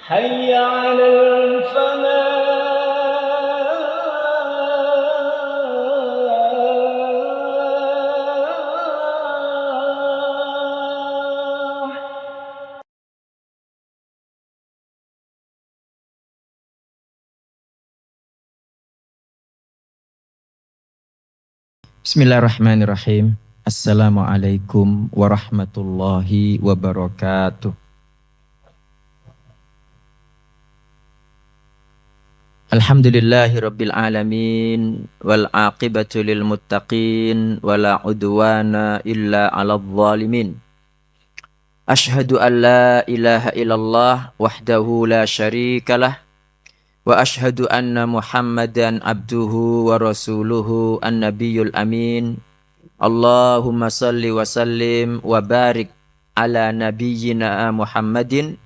حي على الفلاح. Bismillahirrahmanirrahim. Assalamualaikum warahmatullahi wabarakatuh. Alhamdulillahi rabbil alamin wal aqibatu lil muttaqin wala udwana illa 'alal zalimin. Ashhadu an la ilaha illallah wahdahu la syarikalah wa ashhadu anna Muhammadan abduhu wa rasuluhu an-nabiyyul amin. Allahumma salli wa sallim wa barik ala nabiyyina Muhammadin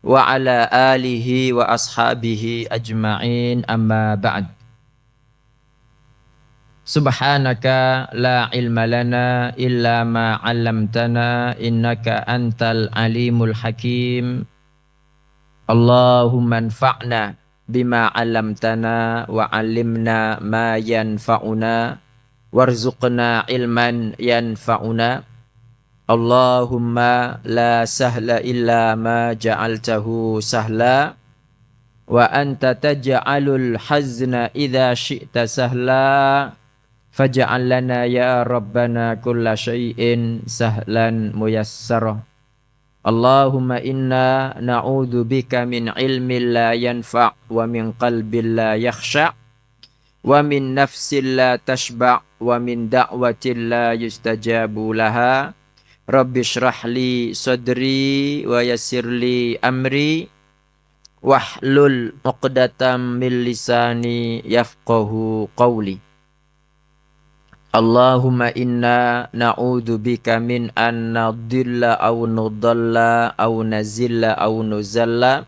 wa ala alihi wa ashabihi ajma'in, amma ba'd. Subhanaka la ilma lana illa ma 'allamtana innaka antal alimul hakim. Allahumma anfa'na bima 'allamtana wa 'allimna ma yanfa'una warzuqna ilman yanfa'una. Allahumma la sahla illa ma ja'altahu sahla wa anta taj'alul hazna idza syi'ta sahla faj'al lana ya rabbana kulla syai'in sahlan muyassara. Allahumma inna na'udzu bika min ilmin la yanfa' wa min qalbin la yakhsha' wa min nafsin la tashba' wa min da'watin la yustajabu laha. Rabbi shrah li sadri wa yassir li amri wahlul 'uqdatam min lisani yafqahu qawli. Allahumma inna na'udzu bika min an nadilla aw nudalla aw nazilla aw nuzalla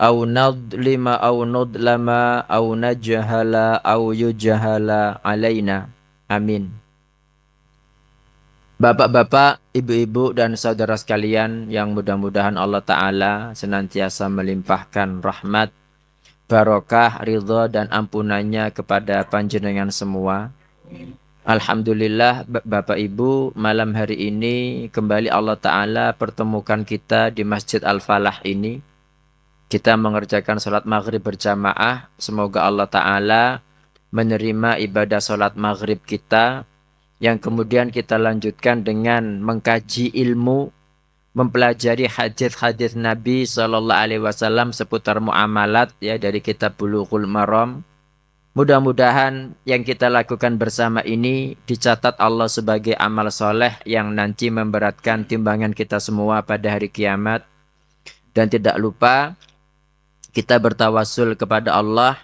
aw nadlima aw nudlama aw najhala aw yujhala alaina. Amin. Bapak-bapak, ibu-ibu dan saudara sekalian yang mudah-mudahan Allah Ta'ala senantiasa melimpahkan rahmat, barokah, ridha dan ampunannya kepada panjenengan semua. Alhamdulillah Bapak Ibu, malam hari ini kembali Allah Ta'ala pertemukan kita di Masjid Al-Falah ini. Kita mengerjakan sholat maghrib berjamaah. Semoga Allah Ta'ala menerima ibadah sholat maghrib kita, yang kemudian kita lanjutkan dengan mengkaji ilmu, mempelajari hadis-hadis Nabi SAW seputar muamalat ya, dari kitab Bulughul Maram. Mudah-mudahan yang kita lakukan bersama ini dicatat Allah sebagai amal soleh yang nanti memberatkan timbangan kita semua pada hari kiamat. Dan tidak lupa kita bertawasul kepada Allah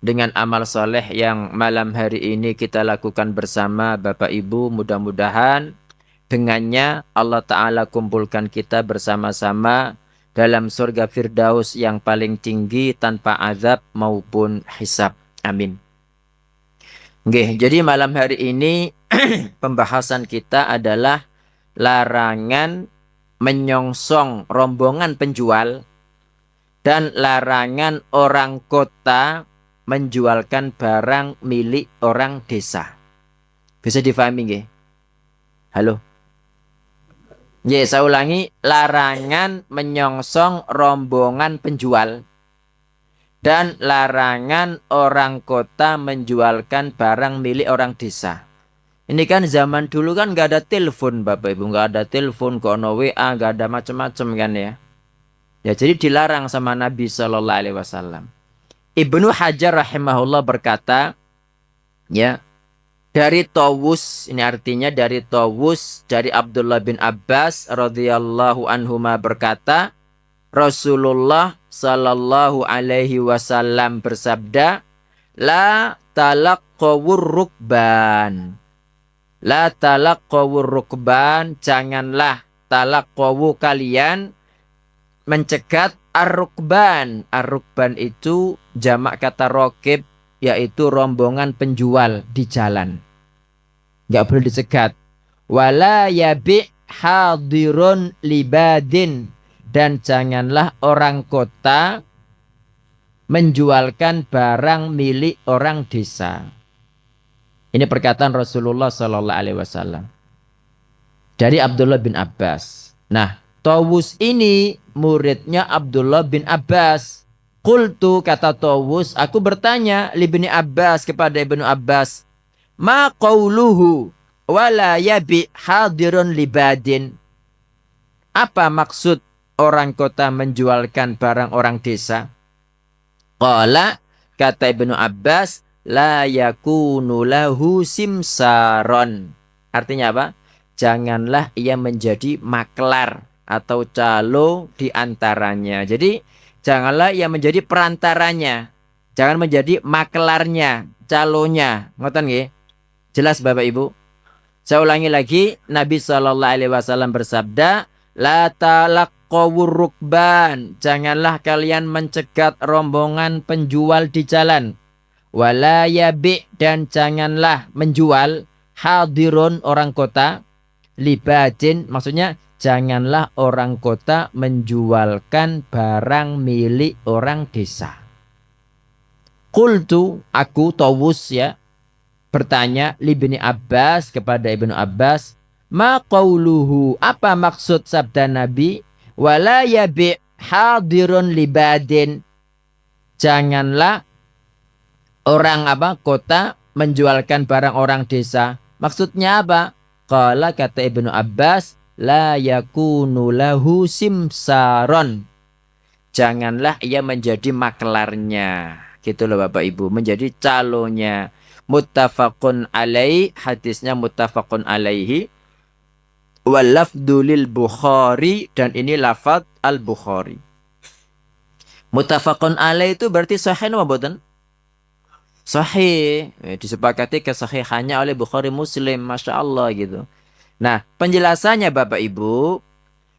dengan amal soleh yang malam hari ini kita lakukan bersama Bapak Ibu. Mudah-mudahan dengannya Allah Ta'ala kumpulkan kita bersama-sama dalam surga Firdaus yang paling tinggi tanpa azab maupun hisab. Amin. Oke, jadi malam hari ini pembahasan kita adalah larangan menyongsong rombongan penjual dan larangan orang kota menjualkan barang milik orang desa. Bisa difahami nggih? Halo? Ya, saya ulangi, larangan menyongsong rombongan penjual dan larangan orang kota menjualkan barang milik orang desa. Ini kan zaman dulu kan nggak ada telepon Bapak Ibu, nggak ada telepon, nggak ada WA, nggak ada macam-macam kan ya. Ya jadi dilarang sama Nabi SAW. Ibnu Hajar rahimahullah berkata, ya, dari Tawus, ini artinya dari Tawus, dari Abdullah bin Abbas radhiyallahu anhuma berkata, Rasulullah sallallahu alaihi wasallam bersabda, la talaqqawur rukban. La talaqqawur rukban, janganlah talaqqawu kalian mencegat ar-rukban. Ar-rukban itu jamak kata rokib, yaitu rombongan penjual di jalan. Enggak boleh dicegat. Wala yabi' hadirun libadin, dan janganlah orang kota menjualkan barang milik orang desa. Ini perkataan Rasulullah Sallallahu Alaihi Wasallam dari Abdullah bin Abbas. Nah, Tawus ini muridnya Abdullah bin Abbas. Qultu, kata Tawus, aku bertanya libni Abbas, kepada Ibnu Abbas, ma qauluhu wala yabi hadirun libadin. Apa maksud orang kota menjualkan barang orang desa? Qala, kata Ibnu Abbas, la yakunu lahu simsaron. Artinya apa? Janganlah ia menjadi maklar atau calo di antaranya. Jadi janganlah ia menjadi perantaranya. Jangan menjadi maklarnya, calonya. Ngoten nggih? Jelas Bapak Ibu? Saya ulangi lagi, Nabi Shallallahu Alaihi Wasallam bersabda, la talaqqawur rukban, janganlah kalian mencegat rombongan penjual di jalan. Wala yabi, dan janganlah menjual hadirun orang kota, libadin, maksudnya janganlah orang kota menjualkan barang milik orang desa. Qultu, aku Tawus ya, bertanya libni Abbas, kepada Ibnu Abbas, ma qauluhu, apa maksud sabda Nabi, wala yabi hadirun libadin, janganlah orang kota menjualkan barang orang desa. Maksudnya apa? Qala, kata Ibnu Abbas, la yakunu lahu simsaron, janganlah ia menjadi maklarnya. Gitu loh Bapak Ibu, menjadi calonya. Muttafaqun alaih, hadisnya muttafaqun alaihi. Wal lafdhu lil Bukhari, dan ini lafaz al-Bukhari. Muttafaqun alaih itu berarti sahih apa mboten? Sahih. Disepakati kesahihannya oleh Bukhari Muslim, Masya Allah gitu. Nah, penjelasannya Bapak Ibu,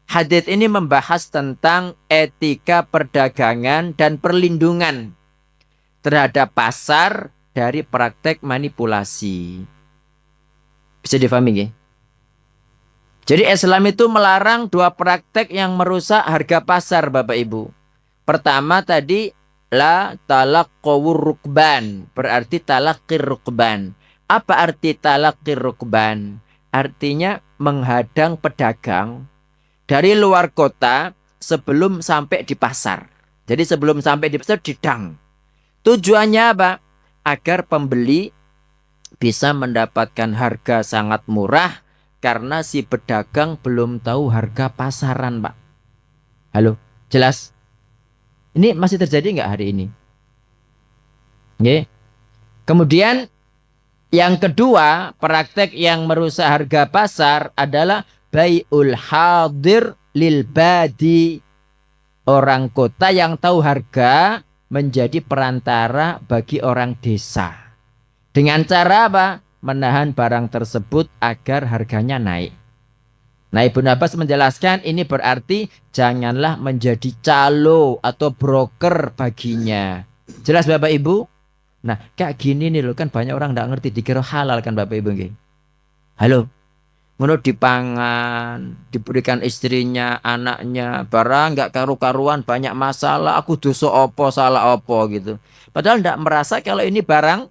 hadits ini membahas tentang etika perdagangan dan perlindungan terhadap pasar dari praktek manipulasi. Bisa difahami nggih? Jadi Islam itu melarang dua praktek yang merusak harga pasar Bapak Ibu. Pertama tadi, la talaqqawur rukban, berarti talaqqir rukban. Apa arti talaqqir rukban? Artinya menghadang pedagang dari luar kota sebelum sampai di pasar. Jadi sebelum sampai di pasar didang. Tujuannya apa? Agar pembeli bisa mendapatkan harga sangat murah karena si pedagang belum tahu harga pasaran, Pak. Halo, jelas? Ini masih terjadi nggak hari ini? Oke. Kemudian yang kedua, praktek yang merusak harga pasar adalah bai'ul hadir lil badi. Orang kota yang tahu harga menjadi perantara bagi orang desa. Dengan cara apa? Menahan barang tersebut agar harganya naik. Nah, Ibnu Abbas menjelaskan ini berarti janganlah menjadi calo atau broker baginya. Jelas Bapak Ibu? Nah, kayak gini nih loh, kan banyak orang nggak ngerti, dikira halal kan Bapak Ibu nggih. Halo, ngono dipangan, diberikan istrinya, anaknya, barang nggak karu-karuan, banyak masalah, aku dosa opo, salah opo gitu. Padahal nggak merasa kalau ini barang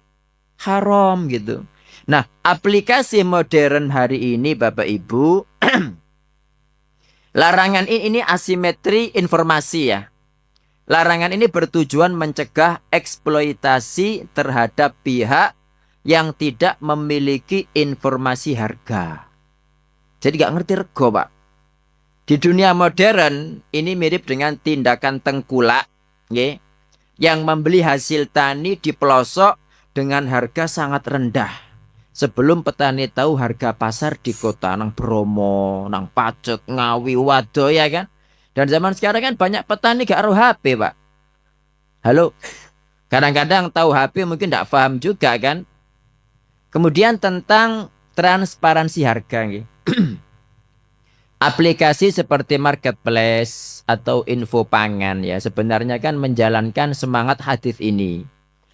haram gitu. Nah, aplikasi modern hari ini Bapak Ibu, larangan ini asimetri informasi ya. Larangan ini bertujuan mencegah eksploitasi terhadap pihak yang tidak memiliki informasi harga. Jadi gak ngerti rego, Pak. Di dunia modern ini mirip dengan tindakan tengkulak, ya, yang membeli hasil tani di pelosok dengan harga sangat rendah. Sebelum petani tahu harga pasar di kota, nang Bromo, nang Pacet, Ngawi, Wado ya kan. Dan zaman sekarang kan banyak petani gak tahu HP, Pak. Halo, kadang-kadang tahu HP mungkin tidak paham juga kan. Kemudian tentang transparansi harga. Aplikasi seperti marketplace atau info pangan ya sebenarnya kan menjalankan semangat hadis ini.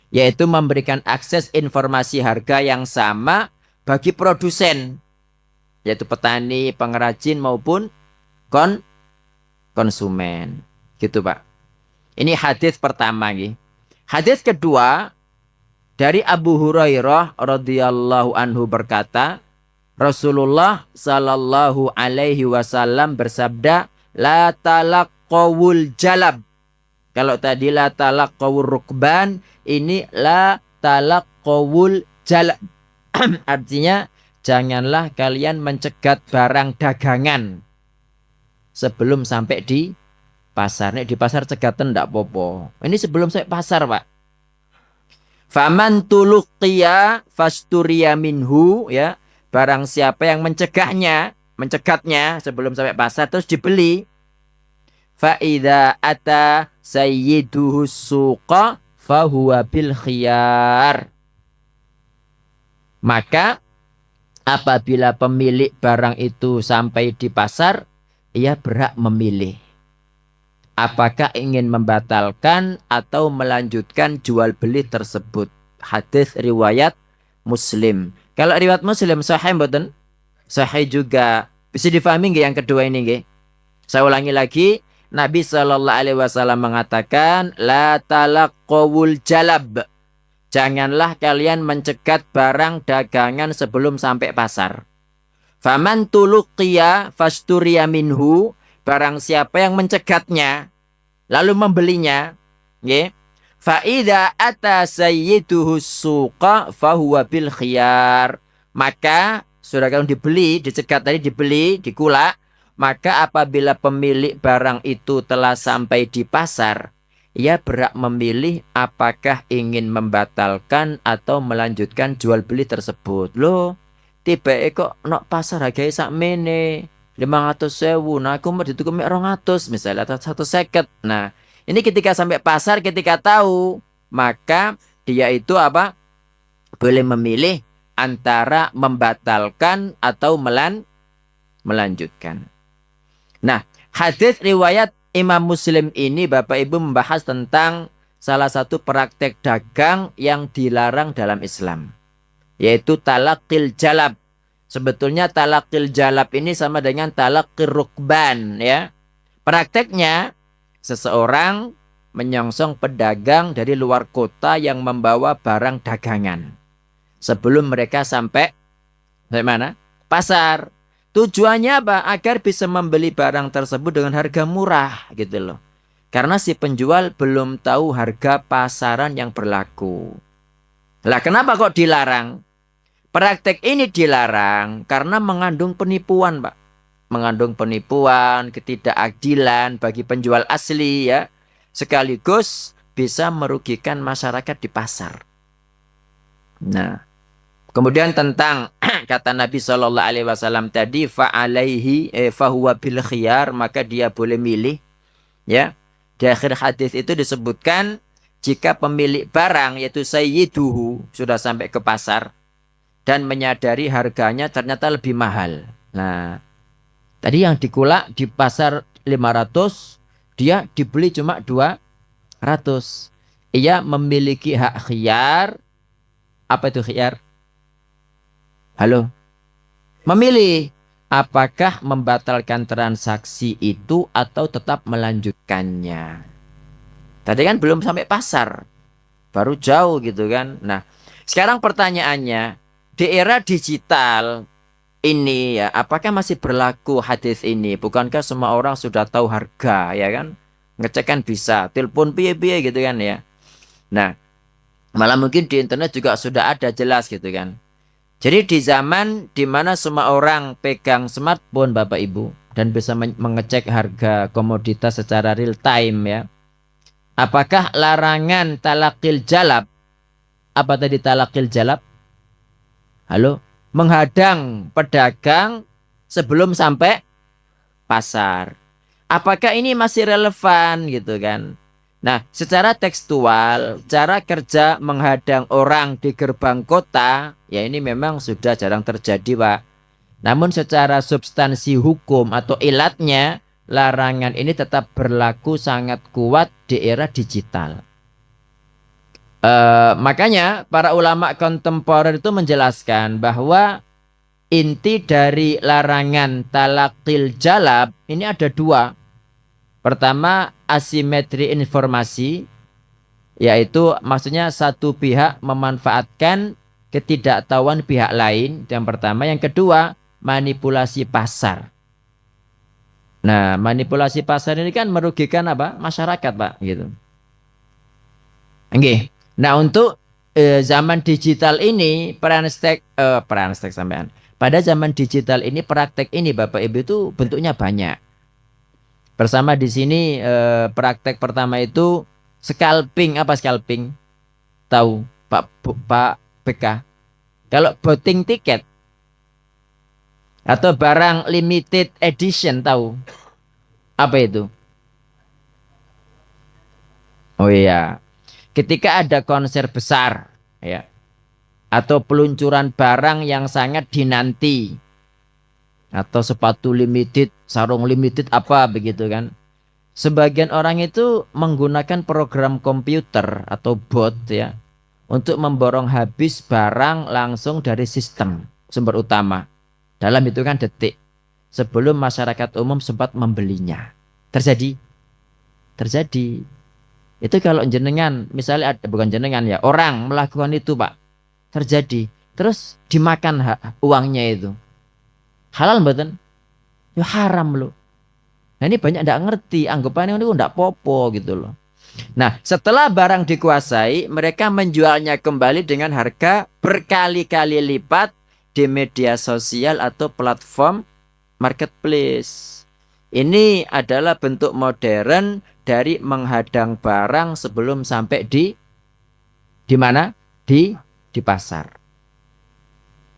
Yaitu memberikan akses informasi harga yang sama bagi produsen. Yaitu petani, pengrajin maupun konsumen. Gitu Pak. Ini hadis pertama nggih. Hadis kedua dari Abu Hurairah radhiyallahu anhu berkata, Rasulullah sallallahu alaihi wasallam bersabda, la talaqqawul jalab. Kalau tadi la talaqqawul rukban, ini la talaqqawul jalab. Artinya janganlah kalian mencegat barang dagangan sebelum sampai di pasar. Nek di pasar cegatan ndak popo. Ini sebelum sampai pasar, Pak. Faman tuluqiya fasturiya minhu, ya. Barang siapa yang mencegatnya sebelum sampai pasar terus dibeli. Fa idza ata sayyiduhu suqa fahuwa bil khiyar. Maka apabila pemilik barang itu sampai di pasar, ia berhak memilih apakah ingin membatalkan atau melanjutkan jual beli tersebut. Hadis riwayat Muslim. Kalau riwayat Muslim sahih mboten? Sahih juga. Bisa difahami nggih yang kedua ini nggih? Saya ulangi lagi, Nabi sallallahu alaihi wasallam mengatakan la talaqqawul jalab. Janganlah kalian mencegat barang dagangan sebelum sampai pasar. Faman tuluqiya fasturiya minhu, barang siapa yang mencegatnya lalu membelinya, nggih. Fa idza ata sayyiduhu suqa fahuwa bil khiyar. Maka sudah kalau dibeli, dicegat tadi dibeli, dikulak, maka apabila pemilik barang itu telah sampai di pasar, ia berhak memilih apakah ingin membatalkan atau melanjutkan jual beli tersebut. Loh, tiba kok nok pasar harganya sakmene 500.000, nah aku mau dituku 200 misalnya atau 150. Nah, ini ketika sampai pasar, ketika tahu, maka dia itu apa? Boleh memilih antara membatalkan atau melanjutkan. Nah, hadis riwayat Imam Muslim ini Bapak Ibu membahas tentang salah satu praktek dagang yang dilarang dalam Islam, yaitu talaqil jalab. Sebetulnya talaqil jalab ini sama dengan talaqil rukban, ya. Prakteknya seseorang menyongsong pedagang dari luar kota yang membawa barang dagangan sebelum mereka sampai mana? Pasar. Tujuannya apa? Agar bisa membeli barang tersebut dengan harga murah gitu loh. Karena si penjual belum tahu harga pasaran yang berlaku. Lah kenapa kok dilarang? Praktek ini dilarang karena mengandung penipuan, Pak. Mengandung penipuan, ketidakadilan bagi penjual asli, ya. Sekaligus bisa merugikan masyarakat di pasar. Nah, kemudian tentang kata Nabi Shallallahu Alaihi Wasallam tadi, fahuwa bil khiyar, maka dia boleh milih, ya. Di akhir hadis itu disebutkan jika pemilik barang yaitu sayyiduhu sudah sampai ke pasar dan menyadari harganya ternyata lebih mahal. Nah, tadi yang dikulak di pasar 500, dia dibeli cuma 200. Ia memiliki hak khiyar. Apa itu khiyar? Halo? Memilih apakah membatalkan transaksi itu atau tetap melanjutkannya. Tadi kan belum sampai pasar, baru jauh gitu kan. Nah, sekarang pertanyaannya, di era digital ini ya, apakah masih berlaku hadis ini? Bukankah semua orang sudah tahu harga, ya kan? Ngecek kan bisa, telepon piye-piye gitu kan ya. Nah, malah mungkin di internet juga sudah ada jelas gitu kan. Jadi di zaman di mana semua orang pegang smartphone Bapak Ibu dan bisa mengecek harga komoditas secara real time, ya. Apakah larangan talaqil jalab? Apa tadi talaqil jalab? Halo? Menghadang pedagang sebelum sampai pasar. Apakah ini masih relevan gitu kan? Nah, secara tekstual, cara kerja menghadang orang di gerbang kota, ya ini memang sudah jarang terjadi, Pak. Namun secara substansi hukum atau ilatnya, larangan ini tetap berlaku sangat kuat di era digital. Makanya para ulama kontemporer itu menjelaskan bahwa inti dari larangan talaqil jalab ini ada dua. Pertama, asimetri informasi, yaitu maksudnya satu pihak memanfaatkan ketidaktahuan pihak lain. Yang pertama, yang kedua, manipulasi pasar. Nah, manipulasi pasar ini kan merugikan apa? Masyarakat, Pak, gitu. Oke. Nah, untuk zaman digital ini peran stek sampean. Pada zaman digital ini praktek ini Bapak Ibu itu bentuknya banyak. Bersama di sini praktek pertama itu scalping. Apa scalping? Tahu, Pak BK. Kalau voting tiket atau barang limited edition tahu? Apa itu? Oh iya. Ketika ada konser besar ya atau peluncuran barang yang sangat dinanti atau sepatu limited, sarung limited apa begitu kan. Sebagian orang itu menggunakan program komputer atau bot ya untuk memborong habis barang langsung dari sistem sumber utama dalam hitungan detik sebelum masyarakat umum sempat membelinya. Terjadi, terjadi. Itu kalau jenengan, misalnya bukan jenengan ya, orang melakukan itu Pak, terjadi. Terus dimakan uangnya itu. Halal mboten? Ya haram loh. Nah ini banyak tidak ngerti, anggapannya itu tidak popo gitu loh. Nah setelah barang dikuasai, mereka menjualnya kembali dengan harga berkali-kali lipat di media sosial atau platform marketplace. Ini adalah bentuk modern dari menghadang barang sebelum sampai di mana? Di pasar.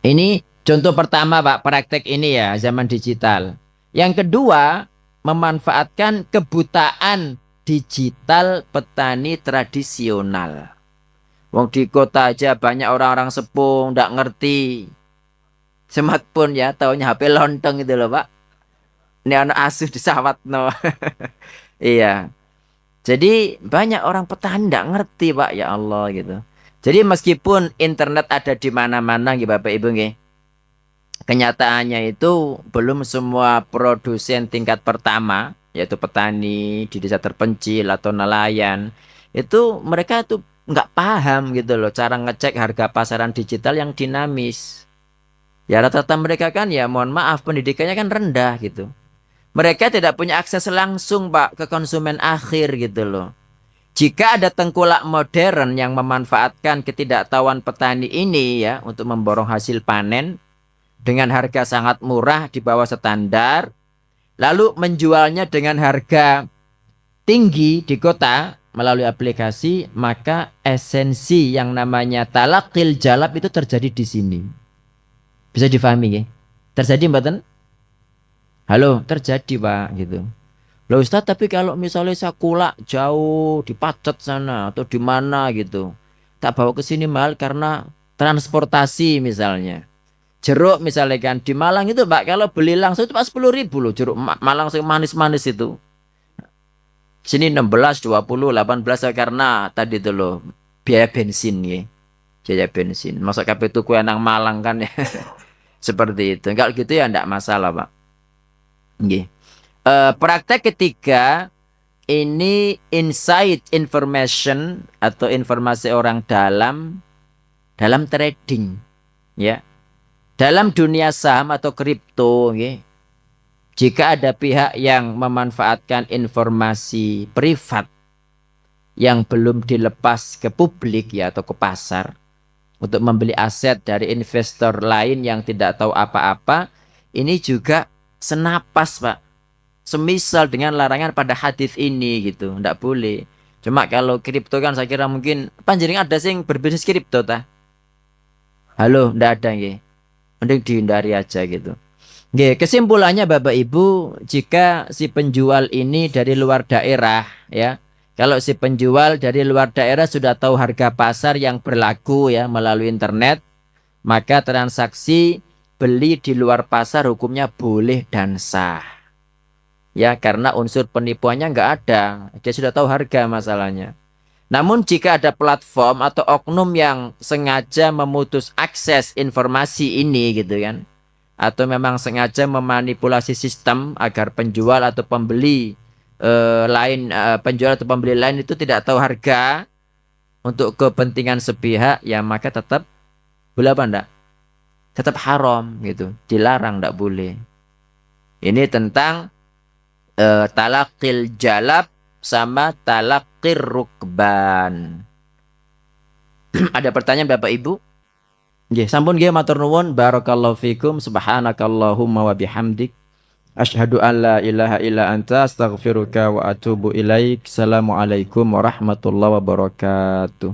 Ini contoh pertama Pak, praktek ini ya zaman digital. Yang kedua, memanfaatkan kebutaan digital petani tradisional. Wong di kota aja banyak orang-orang sepuh ndak ngerti smartphone ya, taunya HP lontong itu loh Pak. Ini anak asuh disawat no. Iya. Jadi banyak orang petani ndak ngerti Pak, ya Allah gitu. Jadi meskipun internet ada di mana-mana gitu Bapak Ibu nggih. Kenyataannya itu belum semua produsen tingkat pertama, yaitu petani di desa terpencil atau nelayan, itu mereka tuh nggak paham gitu loh cara ngecek harga pasaran digital yang dinamis. Ya rata-rata mereka kan ya mohon maaf pendidikannya kan rendah gitu. Mereka tidak punya akses langsung Pak ke konsumen akhir gitu loh. Jika ada tengkulak modern yang memanfaatkan ketidaktahuan petani ini ya untuk memborong hasil panen dengan harga sangat murah di bawah standar, lalu menjualnya dengan harga tinggi di kota melalui aplikasi, maka esensi yang namanya talakil jalab itu terjadi di sini. Bisa difahami ya? Terjadi mboten? Halo, terjadi Pak gitu. Loh Ustaz, tapi kalau misalnya saya kulak jauh di Pacet sana atau di mana gitu, tak bawa ke sini mahal karena transportasi misalnya. Jeruk misalnya kan di Malang itu Pak, kalau beli langsung itu Pak 10.000 loh jeruk Malang yang manis-manis itu. Sini 16, 20, 18 karena tadi itu loh biaya bensin ya. Biaya bensin. Masa kabeh tuku nang Malang kan ya. Seperti itu. Kalau gitu ya enggak masalah Pak. Nggih. Praktek ketiga ini insight information atau informasi orang dalam trading ya. Dalam dunia saham atau kripto ya. Jika ada pihak yang memanfaatkan informasi privat yang belum dilepas ke publik ya atau ke pasar untuk membeli aset dari investor lain yang tidak tahu apa-apa, ini juga senapas Pak. Semisal dengan larangan pada hadis ini gitu, ndak boleh. Cuma kalau kripto kan saya kira mungkin panjenengan ada sing berbisnis kripto ta? Halo, ndak ada nggih. Mending dihindari aja gitu. Nggih, kesimpulannya Bapak Ibu, jika si penjual ini dari luar daerah ya. Kalau si penjual dari luar daerah sudah tahu harga pasar yang berlaku ya melalui internet, maka transaksi beli di luar pasar hukumnya boleh dan sah. Ya, karena unsur penipuannya nggak ada. Dia sudah tahu harga masalahnya. Namun jika ada platform atau oknum yang sengaja memutus akses informasi ini gitu kan, atau memang sengaja memanipulasi sistem agar penjual atau pembeli penjual atau pembeli lain itu tidak tahu harga untuk kepentingan sepihak, ya maka tetap boleh apa enggak? Tetap haram gitu, dilarang, enggak boleh. Ini tentang talaqil jalab sama talaqir rukban. Ada pertanyaan Bapak Ibu? Nggih, sampun nggih matur nuwun, barakallahu fikum, subhanakallahumma wa bihamdik, asyhadu an la ilaha illa anta, astaghfiruka wa atubu ilaik. Assalamualaikum warahmatullahi wabarakatuh.